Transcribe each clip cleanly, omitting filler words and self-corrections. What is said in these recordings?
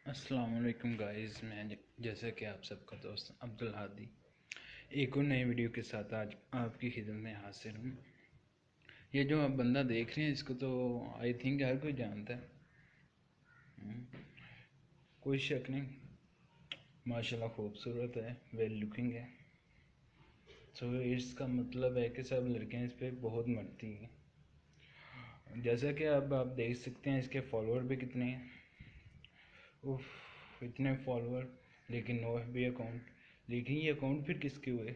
السلام علیکم گائز، میں جیسا کہ آپ سب کا دوست عبدالہادی ایک اور نئی ویڈیو کے ساتھ آج آپ کی خدمت میں حاضر ہوں۔ یہ جو آپ بندہ دیکھ رہے ہیں اس کو تو آئی تھنک ہر کوئی جانتا ہے، کوئی شک نہیں، ماشاءاللہ خوبصورت ہے، ویل لکنگ ہے۔ سو اس کا مطلب ہے کہ سب لڑکیاں اس پہ بہت مرتی ہیں۔ جیسا کہ اب آپ دیکھ سکتے ہیں اس کے فالوور بھی کتنے ہیں، اتنے فالوور، لیکن نو ایف بی اکاؤنٹ۔ لیکن یہ اکاؤنٹ پھر کس کے ہوئے؟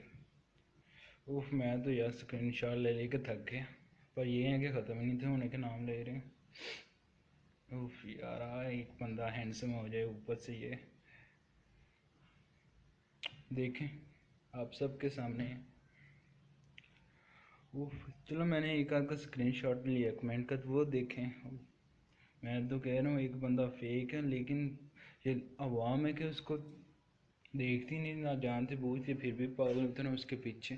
میں تو یار اسکرین شاٹ لے لے کے تھک گیا، پر یہ ہے کہ ختم ہی نہیں تھے ہونے کے نام لے رہے ہیں۔ یار ایک بندہ ہینڈسم ہو جائے اوپر سے، یہ دیکھیں آپ سب کے سامنے ہے۔ چلو میں نے ایک آدھ کا اسکرین شاٹ بھی لیا کمنٹ کا، تو وہ دیکھیں۔ میں تو کہہ رہا ہوں ایک بندہ فیک ہے، لیکن یہ عوام ہے کہ اس کو دیکھتی نہیں، نہ جانتے بوجھتے، پھر بھی پاگل ہوتے ہیں اس کے پیچھے۔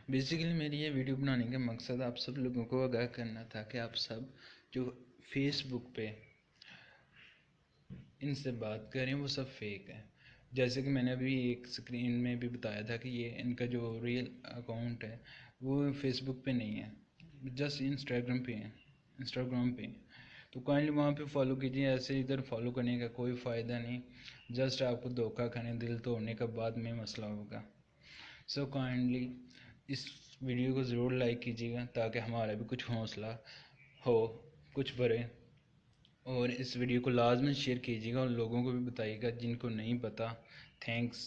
بیسیکلی میری یہ ویڈیو بنانے کا مقصد آپ سب لوگوں کو آگاہ کرنا تھا کہ آپ سب جو فیس بک پہ ان سے بات کریں وہ سب فیک ہے۔ جیسے کہ میں نے ابھی ایک سکرین میں بھی بتایا تھا کہ یہ ان کا جو ریئل اکاؤنٹ ہے وہ فیس بک پہ نہیں ہے، جسٹ انسٹاگرام پہ۔ تو کائنڈلی وہاں پہ فالو کیجیے، ایسے ادھر فالو کرنے کا کوئی فائدہ نہیں، جسٹ آپ کو دھوکہ کھانے، دل توڑنے کا بعد میں مسئلہ ہوگا۔ سو کائنڈلی اس ویڈیو کو ضرور لائک کیجیے گا تاکہ ہمارا بھی کچھ حوصلہ ہو، کچھ بڑھے، اور اس ویڈیو کو لازمی شیئر کیجیے گا اور لوگوں کو بھی بتائیے گا جن کو نہیں پتہ۔ تھینکس۔